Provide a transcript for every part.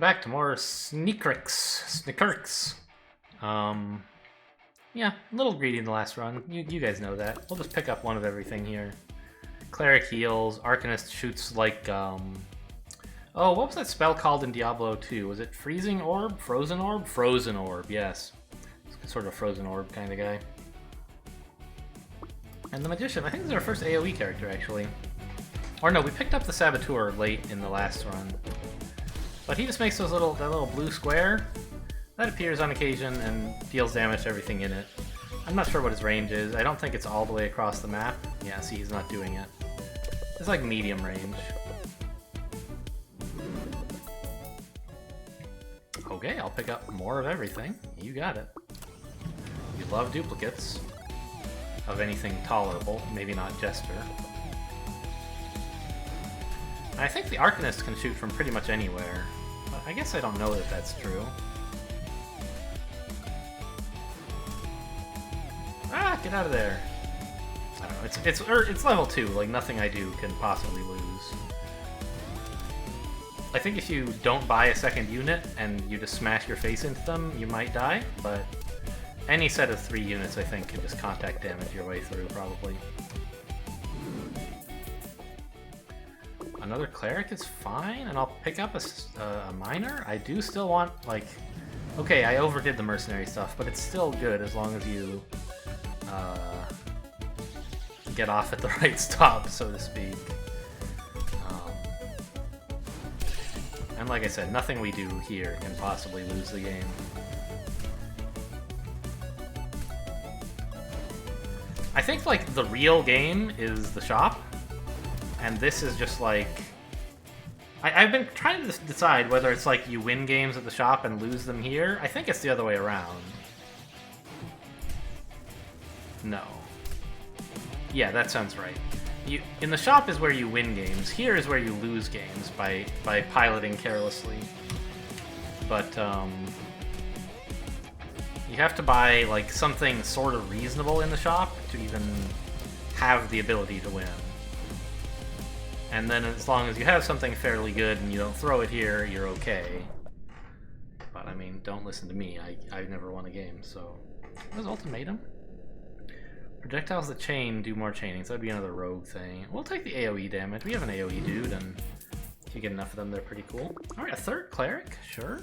Back to more SNKRX. Yeah, a little greedy in the last run. You guys know that. We'll just pick up one of everything here. Cleric heals. Arcanist shoots like, Oh, what was that spell called in Diablo 2? Was it Freezing Orb? Frozen Orb? Frozen Orb, yes. It's sort of a Frozen Orb kind of guy. And the Magician. I think this is our first AoE character, actually. Or no, we picked up the Saboteur late in the last run. But he just makes that little blue square that appears on occasion and deals damage to everything in it. I'm not sure what his range is. I don't think it's all the way across the map. Yeah, see, he's not doing it. It's like medium range. Okay, I'll pick up more of everything. You got it. You love duplicates of anything tolerable, maybe not Jester. I think the Arcanist can shoot from pretty much anywhere, but I guess I don't know that that's true. Ah, get out of there! I don't know. It's level 2. Like nothing I do can possibly lose. I think if you don't buy a second unit and you just smash your face into them, you might die. But any set of 3 units, I think, can just contact damage your way through probably. Another cleric is fine, and I'll pick up a miner. I do still want, like... Okay, I overdid the mercenary stuff, but it's still good as long as you get off at the right stop, so to speak. And like I said, nothing we do here can possibly lose the game. I think, like, the real game is the shop. And this is just like... I've been trying to decide whether it's like you win games at the shop and lose them here. I think it's the other way around. No. Yeah, that sounds right. In the shop is where you win games. Here is where you lose games by piloting carelessly. But, you have to buy, like, something sort of reasonable in the shop to even have the ability to win. And then as long as you have something fairly good and you don't throw it here, you're okay. But I mean, don't listen to me. I've never won a game, so... What is Ultimatum? Projectiles that chain do more chaining, so that'd be another rogue thing. We'll take the AoE damage. We have an AoE dude, and if you get enough of them, they're pretty cool. Alright, a third cleric? Sure.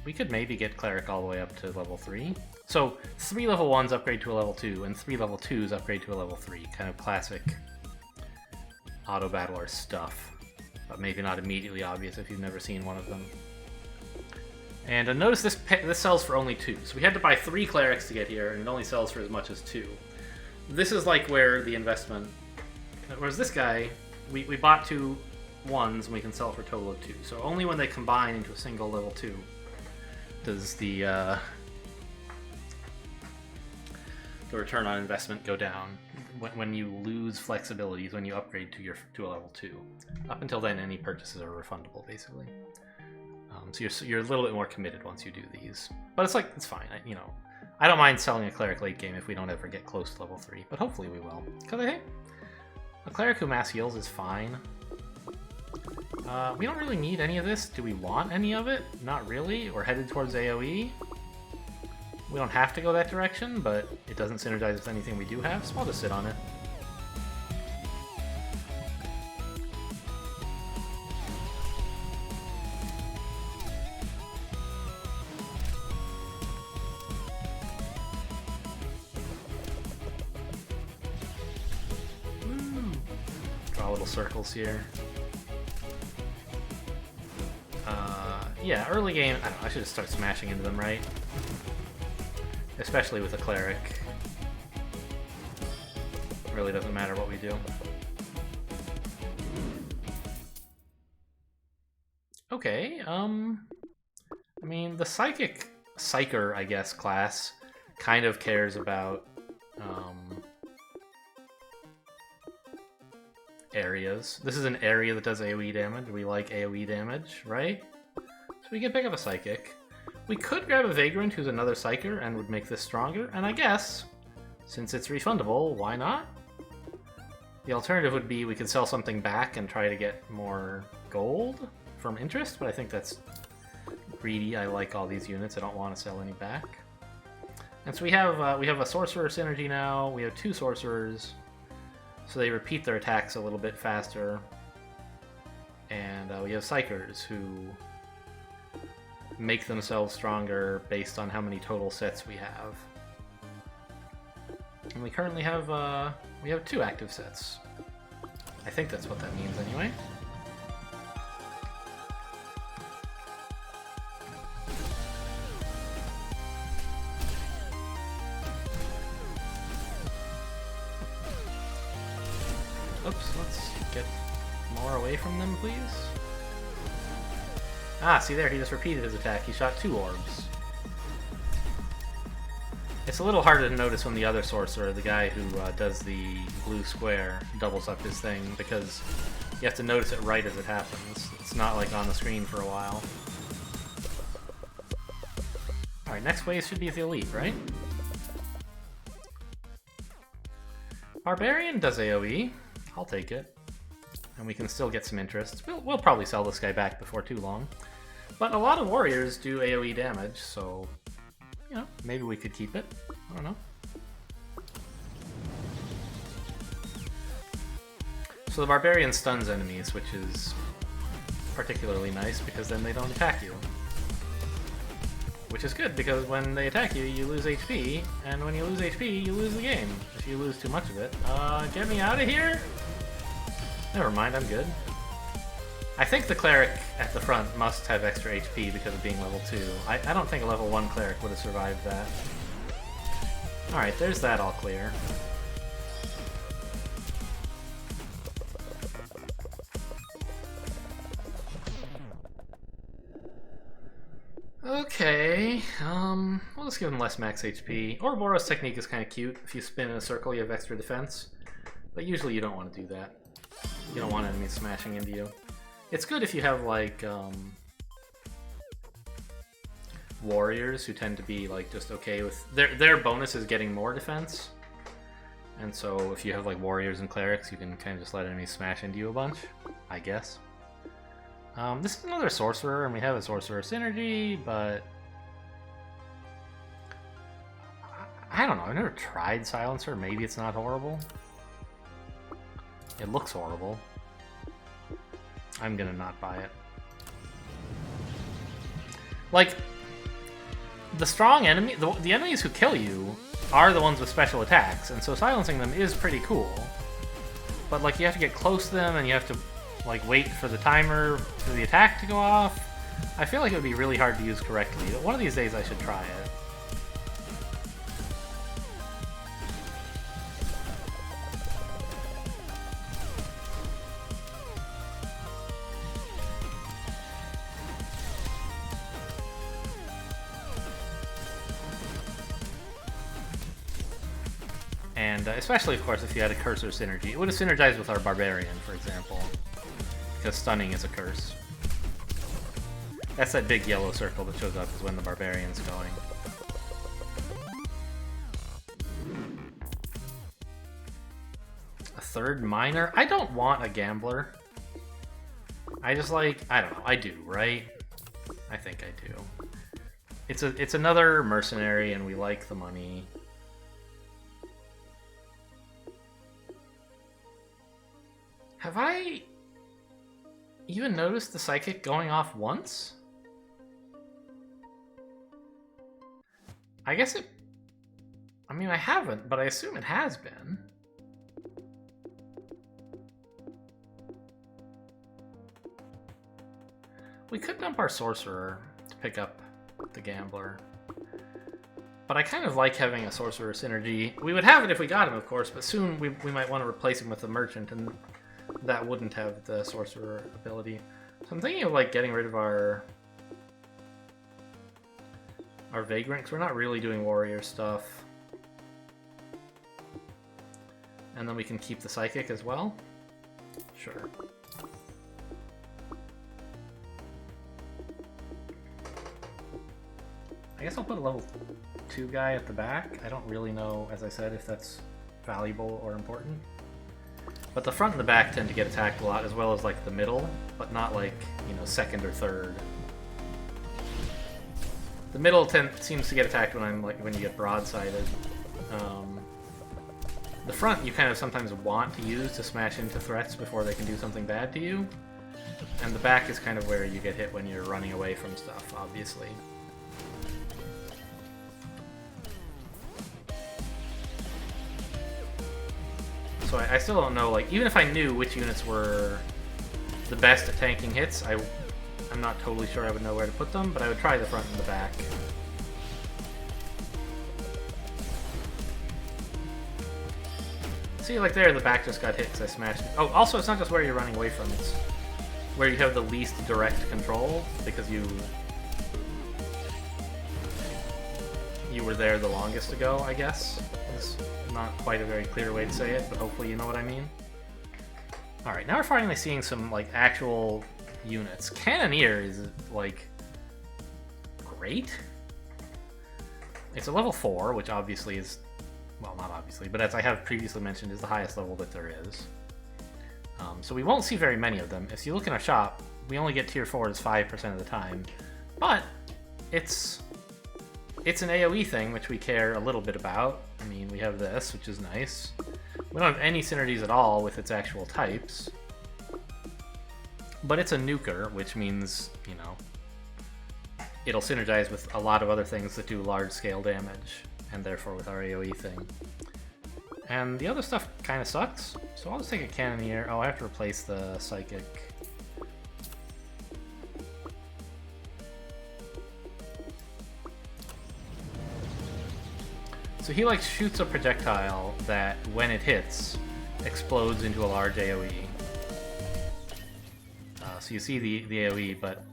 We could maybe get cleric all the way up to level 3. So, 3 level 1s upgrade to a level 2, and 3 level 2s upgrade to a level 3. Kind of classic auto-battler stuff. But maybe not immediately obvious if you've never seen one of them. And notice this sells for only 2. So we had to buy 3 clerics to get here, and it only sells for as much as 2. This is like where the investment... Whereas this guy, we bought 2 1s, and we can sell for a total of 2. So only when they combine into a single level 2 does the return on investment go down. When you lose flexibilities, when you upgrade to a level 2. Up until then, any purchases are refundable, basically. So you're a little bit more committed once you do these. But it's fine. I don't mind selling a cleric late game if we don't ever get close to level 3, but hopefully we will. Because I think a cleric who mass heals is fine. We don't really need any of this. Do we want any of it? Not really. We're headed towards AoE. We don't have to go that direction, but it doesn't synergize with anything we do have, so I'll just sit on it. Draw little circles here. Yeah, early game, I don't know, I should just start smashing into them, right? Especially with a cleric. It really doesn't matter what we do. Okay, I mean, the Psyker, I guess, class kind of cares about, areas. This is an area that does AoE damage. We like AoE damage, right? So we can pick up a Psychic. We could grab a Vagrant, who's another Psyker, and would make this stronger, and I guess, since it's refundable, why not? The alternative would be we could sell something back and try to get more gold from interest, but I think that's greedy. I like all these units. I don't want to sell any back. And so we have a sorcerer synergy now. We have 2 sorcerers, so they repeat their attacks a little bit faster. And we have psychers who make themselves stronger based on how many total sets we have. And we currently have we have 2 active sets. I think that's what that means anyway. Oops, let's get more away from them, please. Ah, see there, he just repeated his attack. He shot 2 orbs. It's a little harder to notice when the other sorcerer, the guy who does the blue square, doubles up his thing, because you have to notice it right as it happens. It's not like on the screen for a while. Alright, next wave should be the elite, right? Barbarian does AoE. I'll take it. And we can still get some interest. We'll probably sell this guy back before too long. But a lot of warriors do AoE damage, so... you know, maybe we could keep it. I don't know. So the barbarian stuns enemies, which is particularly nice because then they don't attack you. Which is good because when they attack you, you lose HP, and when you lose HP, you lose the game. If you lose too much of it. Get me out of here? Never mind, I'm good. I think the cleric at the front must have extra HP because of being level 2. I don't think a level 1 cleric would have survived that. Alright, there's that all clear. Okay, we'll just give him less max HP. Ouroboros technique is kind of cute. If you spin in a circle, you have extra defense. But usually you don't want to do that. You don't want enemies smashing into you. It's good if you have, like, warriors who tend to be, like, just okay with... Their bonus is getting more defense. And so if you have, like, warriors and clerics, you can kind of just let enemies smash into you a bunch, I guess. This is another sorcerer, and we have a sorcerer synergy, but... I don't know, I've never tried Silencer. Maybe it's not horrible. It looks horrible. I'm gonna not buy it. Like, the strong enemy, the enemies who kill you are the ones with special attacks, and so silencing them is pretty cool. But, like, you have to get close to them, and you have to, like, wait for the timer for the attack to go off. I feel like it would be really hard to use correctly. One of these days I should try it. And especially, of course, if you had a curse or synergy. It would have synergized with our Barbarian, for example. Because stunning is a curse. That's that big yellow circle that shows up is when the Barbarian's going. A third miner? I don't want a gambler. I just like... I don't know. I do, right? I think I do. It's another mercenary, and we like the money. Have I even noticed the psychic going off once? I guess it... I mean, I haven't, but I assume it has been. We could dump our sorcerer to pick up the gambler. But I kind of like having a sorcerer synergy. We would have it if we got him, of course, but soon we might want to replace him with a merchant, and that wouldn't have the sorcerer ability. So I'm thinking of, like, getting rid of our Vagrant, because we're not really doing warrior stuff. And then we can keep the Psychic as well? Sure. I guess I'll put a level 2 guy at the back. I don't really know, as I said, if that's valuable or important. But the front and the back tend to get attacked a lot, as well as like the middle, but not like, you know, second or third. The middle seems to get attacked when you get broadsided. The front you kind of sometimes want to use to smash into threats before they can do something bad to you. And the back is kind of where you get hit when you're running away from stuff, obviously. So I still don't know, like, even if I knew which units were the best at tanking hits, I'm not totally sure I would know where to put them, but I would try the front and the back. See, like there, the back just got hit because I smashed it. Oh, also, it's not just where you're running away from, it's where you have the least direct control, because you were there the longest ago, I guess. It's not quite a very clear way to say it, but hopefully you know what I mean. Alright, now we're finally seeing some, like, actual units. Cannoneer is, like, great. It's a level 4, which obviously is... well, not obviously, but as I have previously mentioned, is the highest level that there is. So we won't see very many of them. If you look in our shop, we only get tier 4s 5% of the time. But it's an AoE thing, which we care a little bit about. I mean, we have this, which is nice. We don't have any synergies at all with its actual types. But it's a nuker, which means, you know, it'll synergize with a lot of other things that do large-scale damage, and therefore with our AoE thing. And the other stuff kind of sucks, so I'll just take a Cannoneer. Oh, I have to replace the Psychic. So he, like, shoots a projectile that, when it hits, explodes into a large AoE. So you see the AoE, but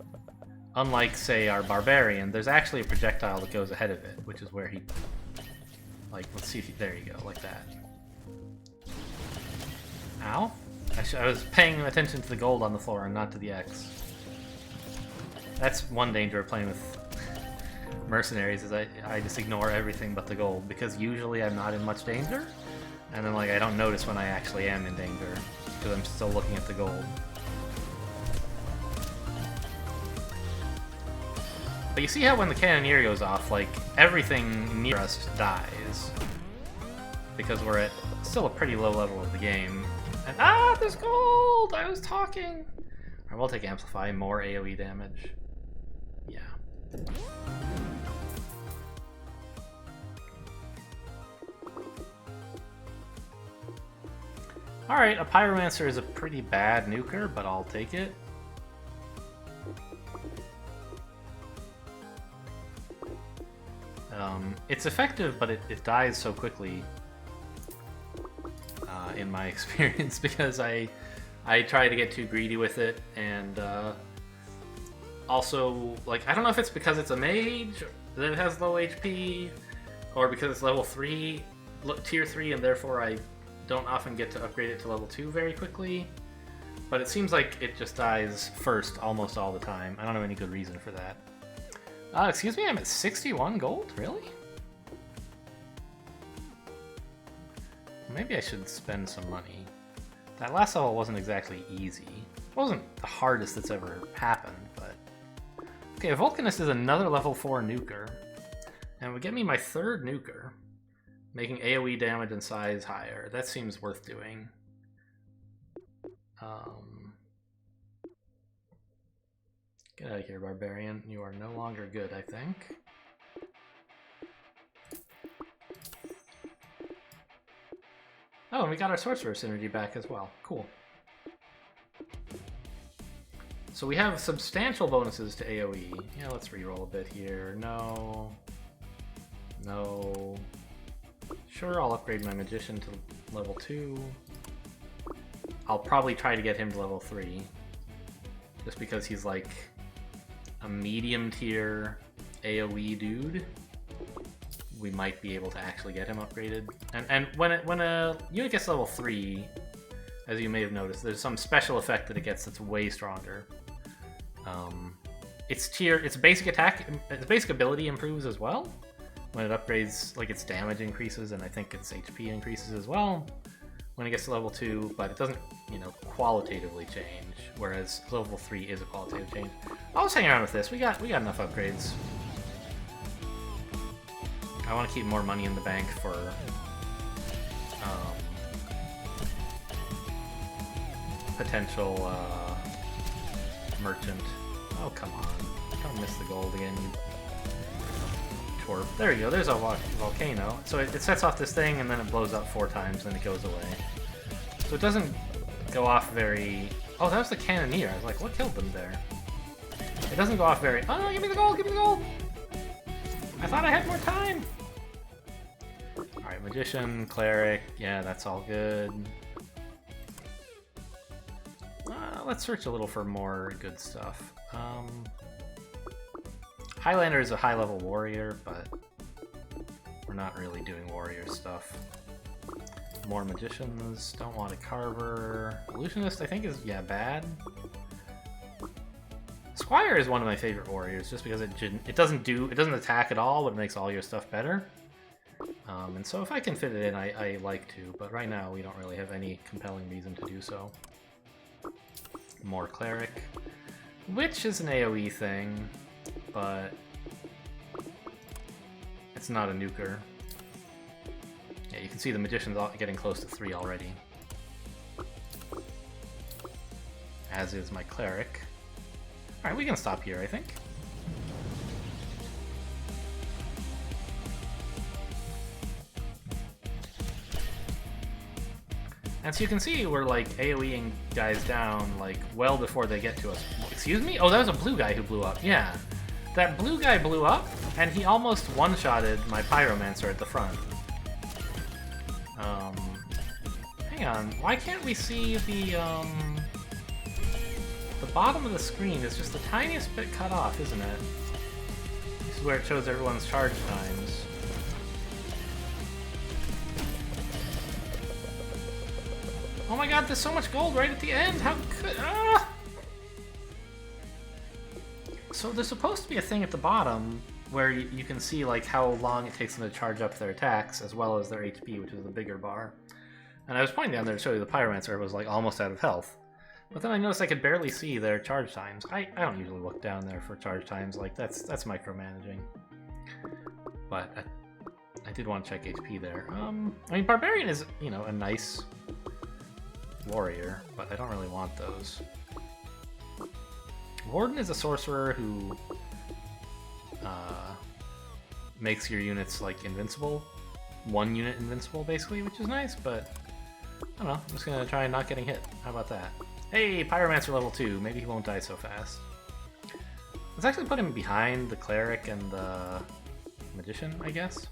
unlike, say, our Barbarian, there's actually a projectile that goes ahead of it, which is where he... like, let's see if he... there you go, like that. Ow? I was paying attention to the gold on the floor and not to the X. That's one danger of playing with mercenaries, is I just ignore everything but the gold, because usually I'm not in much danger, and then, like, I don't notice when I actually am in danger, because I'm still looking at the gold. But you see how when the Cannoneer goes off, like, everything near us dies, because we're at still a pretty low level of the game. And there's gold! I was talking! I will take Amplify, more AoE damage. Yeah. Alright, a Pyromancer is a pretty bad nuker, but I'll take it. It's effective, but it dies so quickly, in my experience, because I try to get too greedy with it, and also, like, I don't know if it's because it's a mage that it has low HP, or because it's level 3, tier 3, and therefore I don't often get to upgrade it to level 2 very quickly, but it seems like it just dies first almost all the time. I don't know any good reason for that. Excuse me, I'm at 61 gold? Really? Maybe I should spend some money. That last level wasn't exactly easy. It wasn't the hardest that's ever happened, but... okay, Vulcanist is another level 4 nuker, and would get me my third nuker, making AoE damage and size higher. That seems worth doing. Get out of here, Barbarian. You are no longer good, I think. Oh, and we got our Sorcerer synergy back as well. Cool. So we have substantial bonuses to AoE. Yeah, let's reroll a bit here. No. No. Sure, I'll upgrade my Magician to level 2. I'll probably try to get him to level 3. Just because he's like a medium tier AoE dude. We might be able to actually get him upgraded. And when a unit gets level 3, as you may have noticed, there's some special effect that it gets that's way stronger. Its basic attack, its basic ability improves as well. When it upgrades, like, its damage increases, and I think its HP increases as well. when it gets to level 2, but it doesn't, you know, qualitatively change, whereas level 3 is a qualitative change. I'll just hang around with this. We got enough upgrades. I want to keep more money in the bank for potential merchant. Oh, come on. Don't miss the gold again, you twerp. There you go, there's a volcano. So it sets off this thing, and then it blows up 4 times, and it goes away. So it doesn't go off very... Oh, that was the cannoneer. I was like, what killed them there? It doesn't go off very... Oh, no, give me the gold, give me the gold! I thought I had more time! Alright, Magician, Cleric, yeah, that's all good. Let's search a little for more good stuff. Highlander is a high-level warrior, but we're not really doing warrior stuff. More Magicians, don't want a Carver. Illusionist, I think, is, yeah, bad. Squire is one of my favorite warriors, just because it doesn't attack at all, but it makes all your stuff better. And so if I can fit it in, I like to, but right now we don't really have any compelling reason to do so. More Cleric, which is an AoE thing, but it's not a nuker. Yeah, you can see the Magician's getting close to 3 already. As is my Cleric. Alright, we can stop here, I think. And so you can see we're like AoEing guys down like well before they get to us. Excuse me? Oh, that was a blue guy who blew up. Yeah. That blue guy blew up, and he almost one-shotted my Pyromancer at the front. Hang on. Why can't we see the bottom of the screen is just the tiniest bit cut off, isn't it? This is where it shows everyone's charge times. Oh my god, there's so much gold right at the end! How could... Ah! So there's supposed to be a thing at the bottom where you can see like how long it takes them to charge up their attacks as well as their HP, which is the bigger bar. And I was pointing down there to show you the Pyromancer was like almost out of health. But then I noticed I could barely see their charge times. I don't usually look down there for charge times, like that's micromanaging. But I did want to check HP there. I mean, Barbarian is, you know, a nice warrior, but I don't really want those. Warden is a sorcerer who makes your units like invincible. 1 unit invincible, basically, which is nice, but I don't know. I'm just gonna try not getting hit. How about that? Hey, Pyromancer level 2. Maybe he won't die so fast. Let's actually put him behind the Cleric and the Magician, I guess.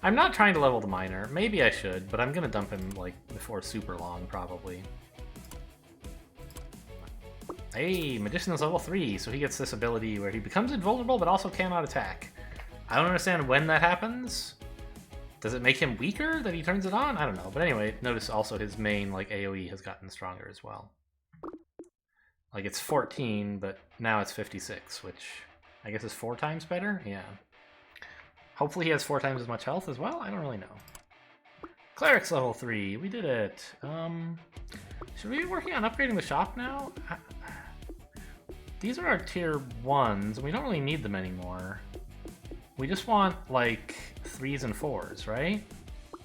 I'm not trying to level the Miner. Maybe I should, but I'm gonna dump him like before super long, probably. Hey, Magician is level 3, so he gets this ability where he becomes invulnerable but also cannot attack. I don't understand when that happens. Does it make him weaker that he turns it on? I don't know. But anyway, notice also his main like AoE has gotten stronger as well. Like it's 14, but now it's 56, which I guess is 4 times better? Yeah. Hopefully he has 4 times as much health as well? I don't really know. Cleric's level 3. We did it. Should we be working on upgrading the shop now? These are our tier 1s, and we don't really need them anymore. We just want, like, 3s and 4s, right?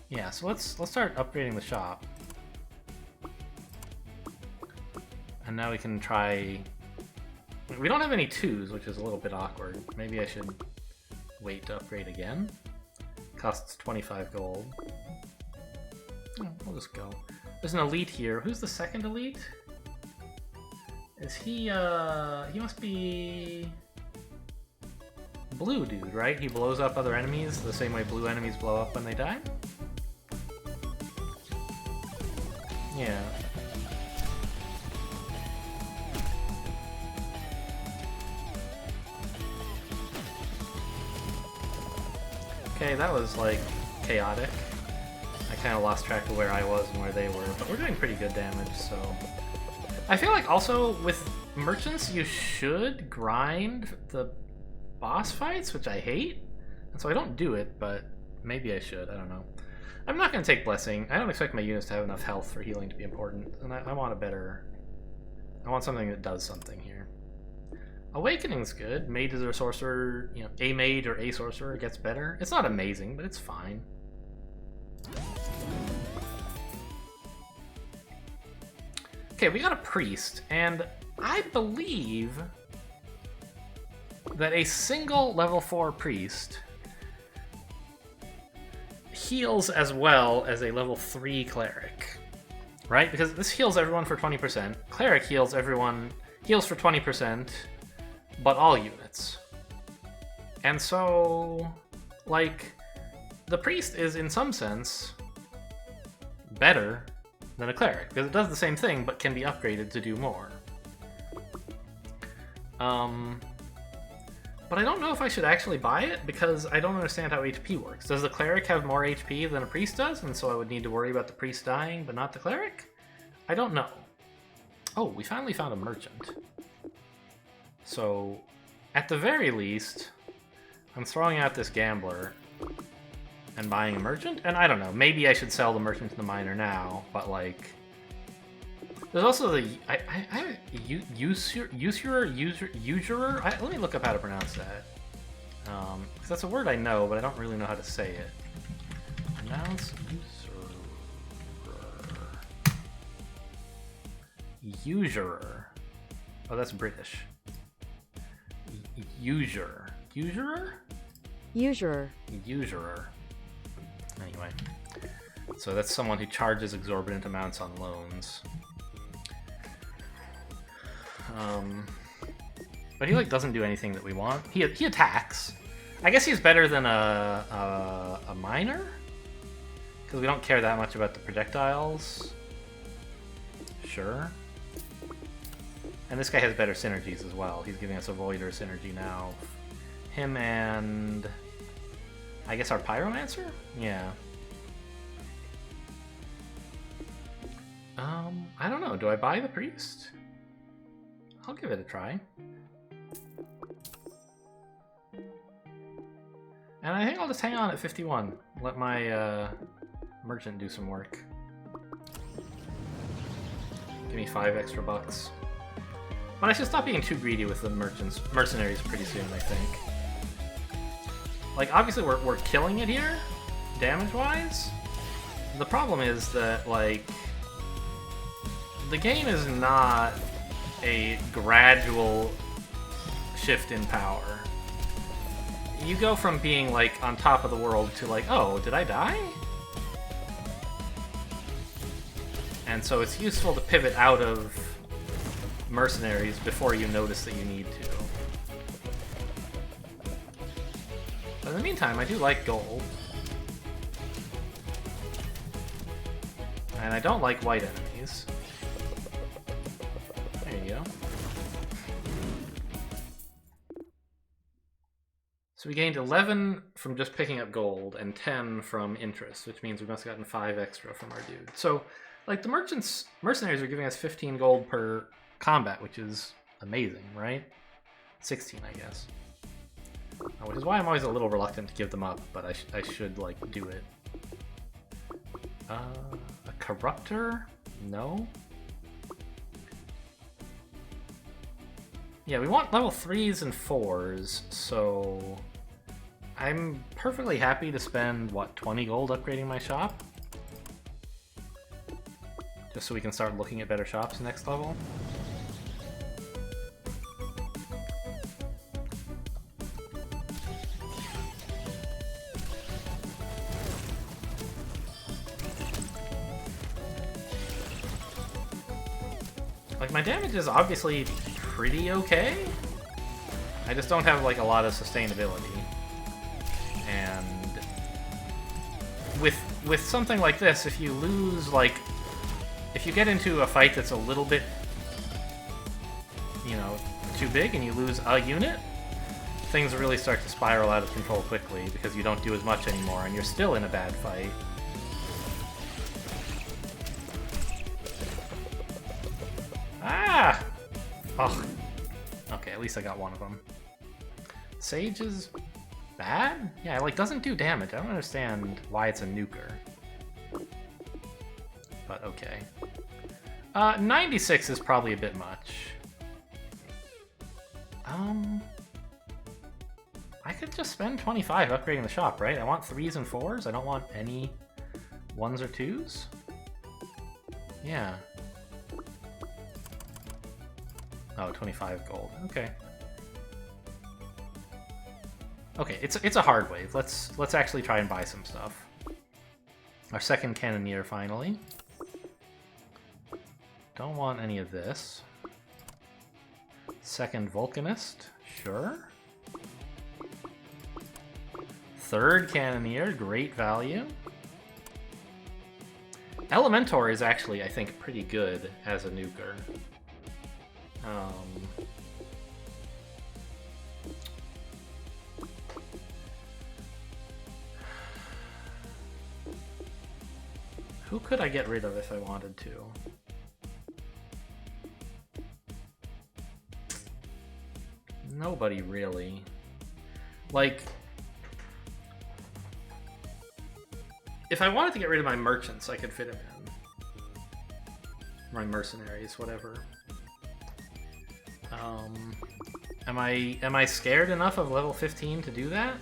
Yeah, so let's start upgrading the shop. And now we can try... We don't have any 2s, which is a little bit awkward. Maybe I should wait to upgrade again. Costs 25 gold. Oh, we'll just go. There's an elite here. Who's the second elite? Is he, he must be... Blue dude, right? He blows up other enemies the same way blue enemies blow up when they die? Yeah. Okay, that was, like, chaotic. I kind of lost track of where I was and where they were, but we're doing pretty good damage, so... I feel like also with merchants you should grind the boss fights, which I hate, and so I don't do it, but maybe I should, I don't know. I'm not going to take Blessing. I don't expect my units to have enough health for healing to be important, and I want a better... I want something that does something here. Awakening's good. Mage is a sorcerer, you know, a mage or a sorcerer gets better. It's not amazing, but it's fine. Okay, we got a priest, and I believe that a single level 4 priest heals as well as a level 3 cleric, right? Because this heals everyone for 20%. Cleric heals for 20%, but all units. And so, like, the priest is in some sense better than a cleric, because it does the same thing but can be upgraded to do more. But I don't know if I should actually buy it, because I don't understand how HP works. Does the cleric have more HP than a priest does, and so I would need to worry about the priest dying, but not the cleric? I don't know. Oh, we finally found a merchant. So, at the very least, I'm throwing out this gambler and buying a merchant, and I don't know, maybe I should sell the merchant to the miner now, but like... There's also the usurer. Let me look up how to pronounce that, because that's a word I know, but I don't really know how to say it. Pronounce usurer. Oh, that's British. Usurer. Anyway, so that's someone who charges exorbitant amounts on loans. But he like doesn't do anything that we want. He attacks. I guess he's better than a miner, because we don't care that much about the projectiles. Sure. And this guy has better synergies as well. He's giving us a Voider synergy now. Him and I guess our Pyromancer? Yeah. I don't know. Do I buy the priest? I'll give it a try. And I think I'll just hang on at 51. Let my merchant do some work. Give me 5 extra bucks. But I should stop being too greedy with the mercenaries pretty soon, I think. Like, obviously we're killing it here, damage-wise. The problem is that, like, the game is not a gradual shift in power. You go from being, like, on top of the world to, like, oh, did I die? And so it's useful to pivot out of mercenaries before you notice that you need to. But in the meantime, I do like gold. And I don't like white enemies. There you go. So we gained 11 from just picking up gold and 10 from interest, which means we must have gotten 5 extra from our dude. So, like, the mercenaries are giving us 15 gold per combat, which is amazing, right? 16, I guess. Which is why I'm always a little reluctant to give them up, but I should, like, do it. A corruptor? No? Yeah, we want level 3s and 4s, so I'm perfectly happy to spend, what, 20 gold upgrading my shop? Just so we can start looking at better shops next level. Like, my damage is obviously pretty okay. I just don't have, like, a lot of sustainability. And with something like this, if you lose, like, if you get into a fight that's a little bit, you know, too big and you lose a unit, things really start to spiral out of control quickly because you don't do as much anymore and you're still in a bad fight. Ah! Oh. Okay, at least I got one of them. Sage is bad? Yeah, it, like, doesn't do damage. I don't understand why it's a nuker. but okay. 96 is probably a bit much. I could just spend 25 upgrading the shop, right? I want 3s and 4s. I don't want any 1s or 2s. Yeah. Oh, 25 gold. Okay. Okay, it's a hard wave. Let's actually try and buy some stuff. Our second cannoneer finally. Don't want any of this. Second Vulcanist, sure. Third Cannoneer, great value. Elementor is actually, I think, pretty good as a nuker. Who could I get rid of if I wanted to? Nobody really. Like, if I wanted to get rid of my merchants, I could fit him in. My mercenaries, whatever. Am I scared enough of level 15 to do that?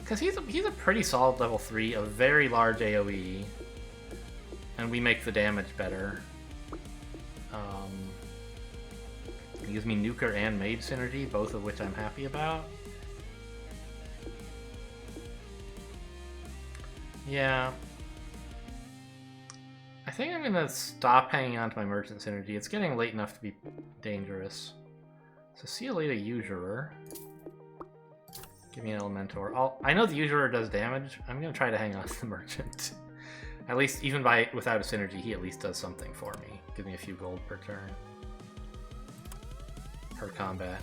Because he's a pretty solid level 3, a very large AoE, and we make the damage better. He gives me nuker and mage synergy, both of which I'm happy about. Yeah. I think I'm gonna stop hanging on to my merchant synergy. It's getting late enough to be dangerous. So see you later, Usurer. Give me an Elementor. I know the Usurer does damage. I'm gonna try to hang on to the merchant. At least, even without a synergy, he at least does something for me. Give me a few gold per turn. Per combat.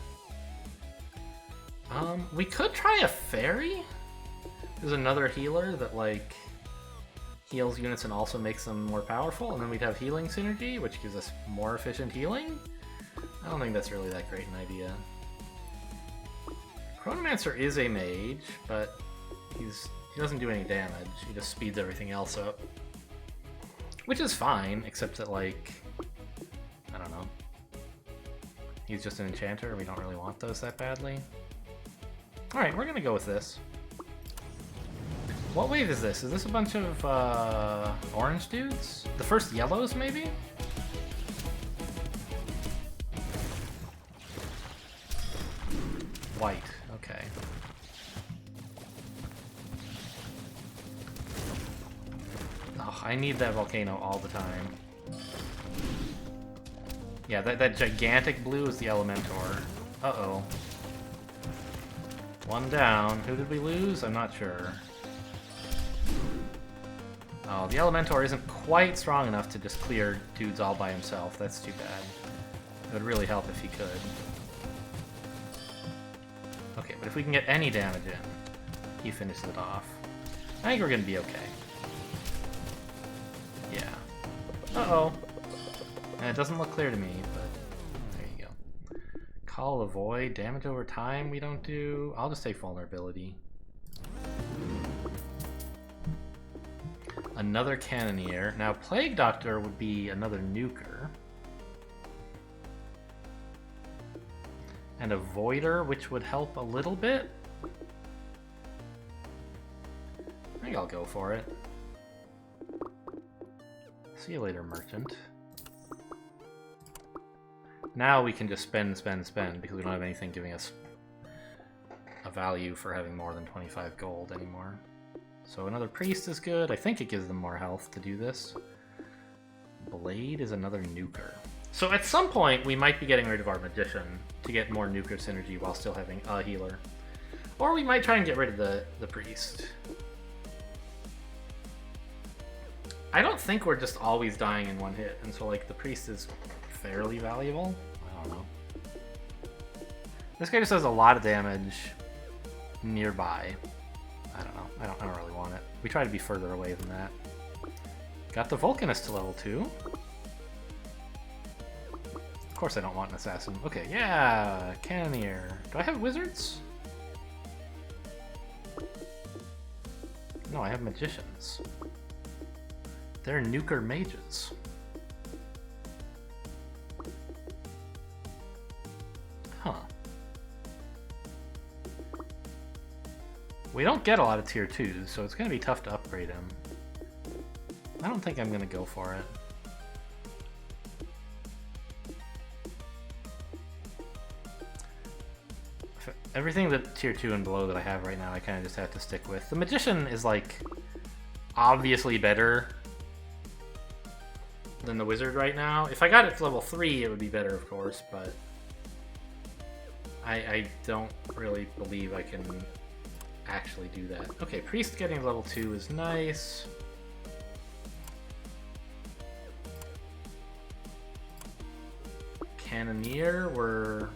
We could try a fairy. There's another healer that, like, heals units and also makes them more powerful, and then we'd have healing synergy, which gives us more efficient healing. I don't think that's really that great an idea. Chronomancer is a mage, but he doesn't do any damage. He just speeds everything else up. Which is fine, except that, like, I don't know. He's just an enchanter, and we don't really want those that badly. Alright, we're gonna go with this. What wave is this? Is this a bunch of orange dudes? The first yellows, maybe? White, okay. Oh, I need that volcano all the time. Yeah, that gigantic blue is the Elementor. Uh-oh. One down. Who did we lose? I'm not sure. Oh, the Elementor isn't quite strong enough to just clear dudes all by himself. That's too bad. It would really help if he could. Okay, but if we can get any damage in, he finishes it off. I think we're gonna be okay. Yeah. Uh-oh. It doesn't look clear to me, but there you go. Call a Void, damage over time we don't do. I'll just take vulnerability. Another Cannoneer. Now, Plague Doctor would be another nuker. And a Voider, which would help a little bit. I think I'll go for it. See you later, Merchant. Now we can just spend, because we don't have anything giving us a value for having more than 25 gold anymore. So another Priest is good. I think it gives them more health to do this. Blade is another nuker. So at some point, we might be getting rid of our Magician to get more nuker synergy while still having a healer. Or we might try and get rid of the Priest. I don't think we're just always dying in one hit, and so, like, the Priest is fairly valuable. I don't know. This guy just does a lot of damage nearby. I don't know. I don't really want it. We try to be further away than that. Got the Vulcanist to level 2. Of course I don't want an assassin. Okay, yeah! Cannoneer. Do I have wizards? No, I have magicians. They're nuker mages. Huh. We don't get a lot of tier 2s, so it's going to be tough to upgrade him. I don't think I'm going to go for it. Everything that tier 2 and below that I have right now, I kind of just have to stick with. The Magician is, like, obviously better than the Wizard right now. If I got it to level 3, it would be better, of course, but I don't really believe I can actually do that. Okay, Priest getting level 2 is nice. Cannoneer, we're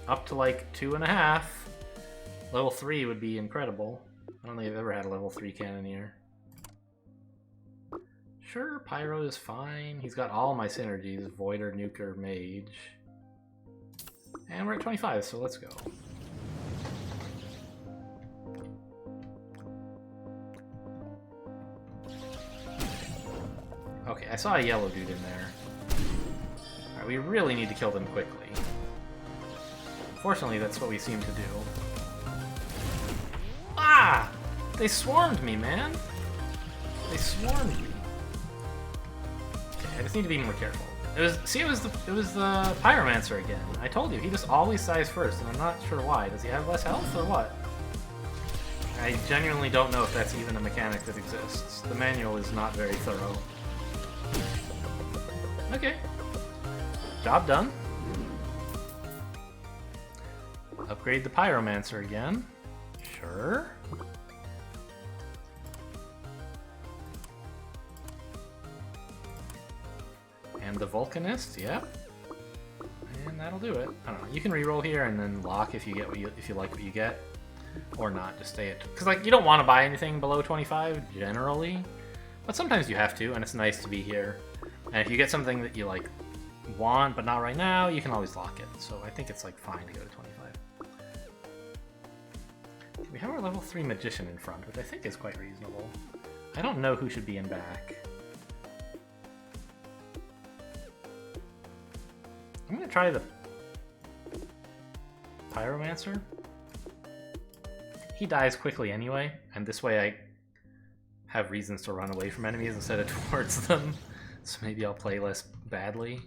up to like 2.5. Level 3 would be incredible. I don't think I've ever had a level 3 Cannoneer. Sure, Pyro is fine. He's got all my synergies. Voider, Nuker, Mage. And we're at 25, so let's go. Okay, I saw a yellow dude in there. Alright, we really need to kill them quickly. Fortunately, that's what we seem to do. Ah! They swarmed me, man! They swarmed me. Okay, I just need to be more careful. It was the Pyromancer again. I told you, he just always dies first, and I'm not sure why. Does he have less health, or what? I genuinely don't know if that's even a mechanic that exists. The manual is not very thorough. Okay. Job done. Upgrade the Pyromancer again. Sure. And the Vulcanist, yep. And that'll do it. I don't know. You can reroll here and then lock if you get what if you like what you get, or not. Just stay at, because like you don't want to buy anything below 25 generally, but sometimes you have to, and it's nice to be here. And if you get something that you like want but not right now, you can always lock it. So I think it's like fine to go to 25. We have our level 3 Magician in front, which I think is quite reasonable. I don't know who should be in back. I'm gonna try the Pyromancer. He dies quickly anyway, and this way I have reasons to run away from enemies instead of towards them. So maybe I'll play less badly.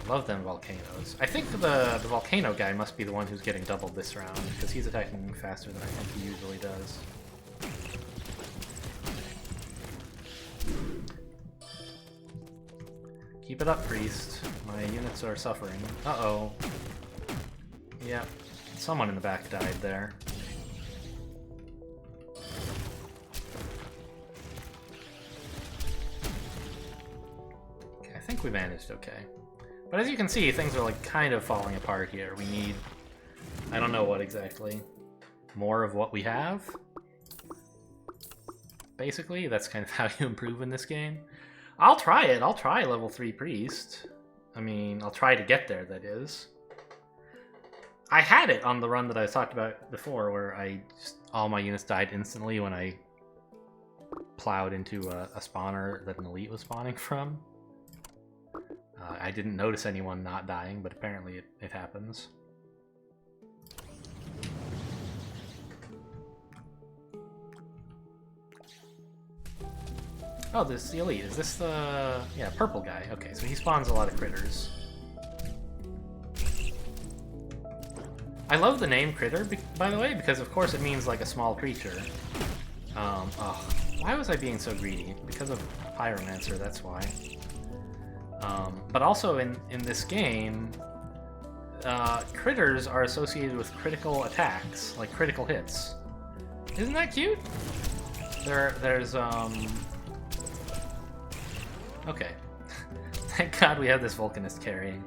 Love them volcanoes. I think the volcano guy must be the one who's getting doubled this round, because he's attacking faster than I think he usually does. Keep it up, Priest. My units are suffering. Uh-oh. Yep. Someone in the back died there. Okay, I think we managed okay. But as you can see, things are like kind of falling apart here. We need, I don't know what exactly, more of what we have. Basically, that's kind of how you improve in this game. I'll try it. I'll try level 3 Priest. I mean, I'll try to get there, that is. I had it on the run that I talked about before, where all my units died instantly when I plowed into a spawner that an elite was spawning from. I didn't notice anyone not dying, but apparently it happens. Oh, this is the elite. Is this the... yeah, purple guy. Okay, so he spawns a lot of critters. I love the name Critter, by the way, because of course it means like a small creature. Oh, why was I being so greedy? Because of Pyromancer, that's why. But also in this game, critters are associated with critical attacks, like critical hits. Isn't that cute? There's okay. Thank God we have this Vulcanist carrying.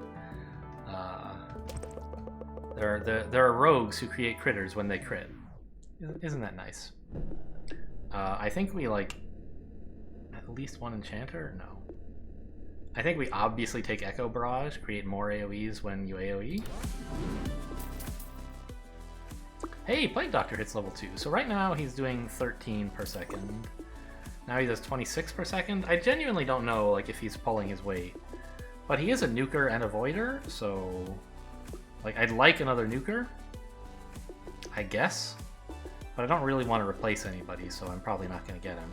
There are rogues who create critters when they crit. Isn't that nice? I think we like at least one enchanter? No. I think we obviously take Echo Barrage, create more AoEs when you AoE. Hey, Plague Doctor hits level 2. So right now he's doing 13 per second. Now he does 26 per second. I genuinely don't know like if he's pulling his weight. But he is a nuker and a voider, so like I'd like another nuker, I guess. But I don't really want to replace anybody, so I'm probably not going to get him.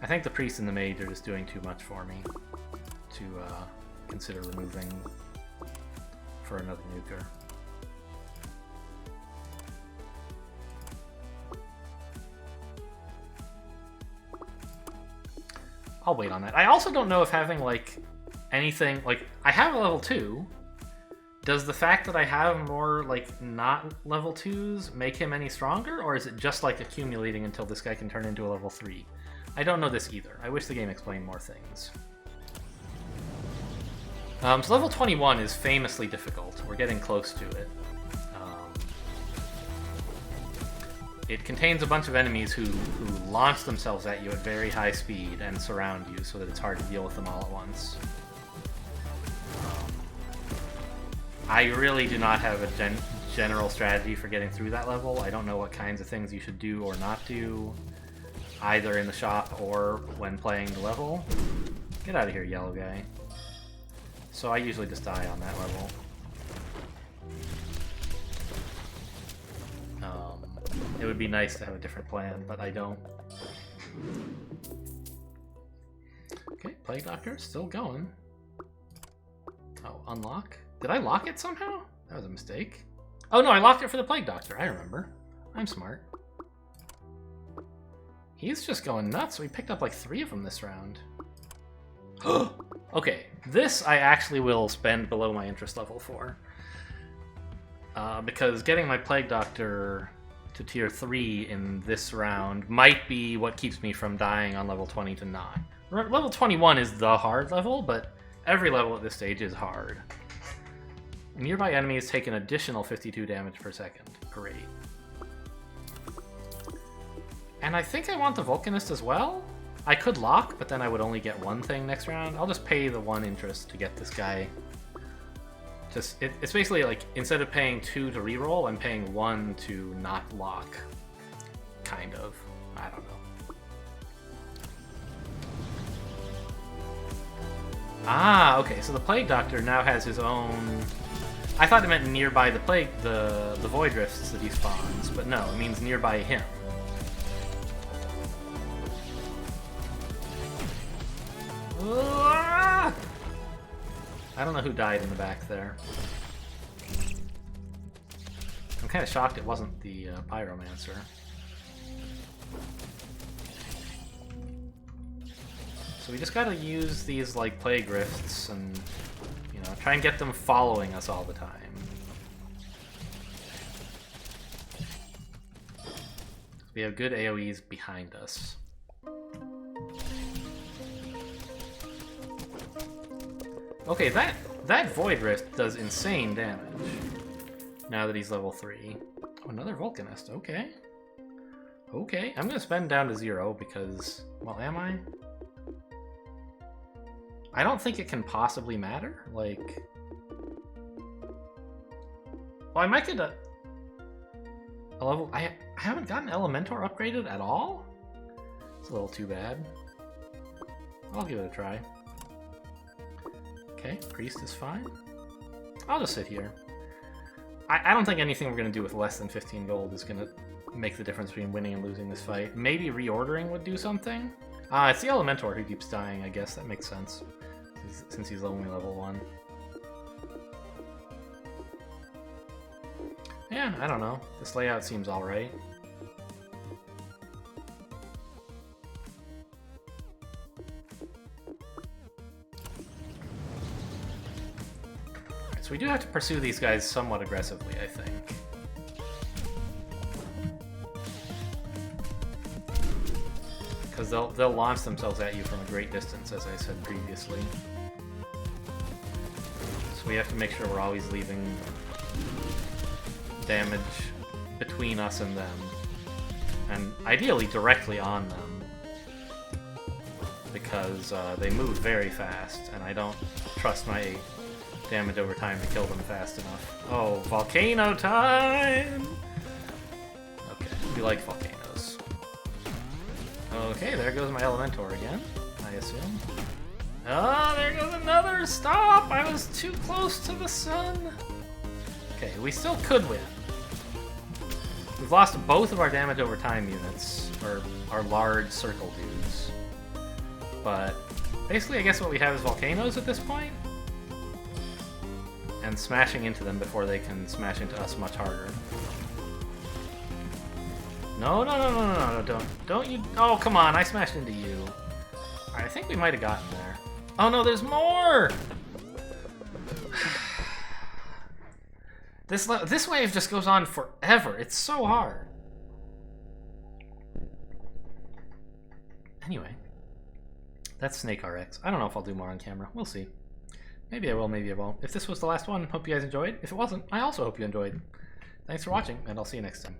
I think the priest and the mage are just doing too much for me to consider removing for another nuker. I'll wait on that. I also don't know if having like anything like I have a level 2. Does the fact that I have more like not level 2s make him any stronger, or is it just like accumulating until this guy can turn into a level 3? I don't know this either. I wish the game explained more things. So level 21 is famously difficult. We're getting close to it. It contains a bunch of enemies who launch themselves at you at very high speed and surround you so that it's hard to deal with them all at once. I really do not have a general strategy for getting through that level. I don't know what kinds of things you should do or not do, either in the shop or when playing the level. Get out of here, yellow guy. So I usually just die on that level. It would be nice to have a different plan, but I don't. Okay, Plague Doctor, still going. Oh, unlock? Did I lock it somehow? That was a mistake. Oh no, I locked it for the Plague Doctor, I remember. I'm smart. He's just going nuts. We picked up like 3 of them this round. Okay, this I actually will spend below my interest level for. Because getting my Plague Doctor to tier 3 in this round might be what keeps me from dying on level 20 to not. Level 21 is the hard level, but every level at this stage is hard. Nearby enemies take an additional 52 damage per second. Great. And I think I want the Vulcanist as well. I could lock, but then I would only get one thing next round. I'll just pay the 1 interest to get this guy. It's basically like, instead of paying 2 to reroll, I'm paying 1 to not lock. Kind of. I don't know. Ah, okay, so the Plague Doctor now has his own... I thought it meant nearby the Void Rifts that he spawns, but no, it means nearby him. I don't know who died in the back there. I'm kind of shocked it wasn't the Pyromancer. So we just gotta use these like Plague Rifts and, you know, try and get them following us all the time. We have good AoEs behind us. Okay, that Void Rift does insane damage. Now that he's level 3. Oh, another Vulcanist, okay. Okay, I'm gonna spend down to 0 because, well, am I? I don't think it can possibly matter, like... Well, I might get a level... I haven't gotten Elementor upgraded at all? It's a little too bad. I'll give it a try. Okay, Priest is fine. I'll just sit here. I don't think anything we're going to do with less than 15 gold is going to make the difference between winning and losing this fight. Maybe reordering would do something. It's the Elementor who keeps dying, I guess. That makes sense. Since he's only level 1. Yeah, I don't know. This layout seems alright. So we do have to pursue these guys somewhat aggressively, I think. Because they'll launch themselves at you from a great distance, as I said previously. So we have to make sure we're always leaving damage between us and them. And ideally directly on them. because they move very fast, and I don't trust my damage over time to kill them fast enough. Oh, volcano time! Okay, we like volcanoes. Okay, there goes my Elementor again, I assume. Oh, there goes another! Stop! I was too close to the sun! Okay, we still could win. We've lost both of our damage over time units, or our large circle dudes. But basically, I guess what we have is volcanoes at this point, and smashing into them before they can smash into us much harder. No, no, no, no, no, no, don't you... Oh, come on, I smashed into you. Alright, I think we might have gotten there. Oh no, there's more! This wave just goes on forever. It's so hard. Anyway, that's SNKRX. I don't know if I'll do more on camera. We'll see. Maybe I will, maybe I won't. If this was the last one, hope you guys enjoyed. If it wasn't, I also hope you enjoyed. Thanks for watching, and I'll see you next time.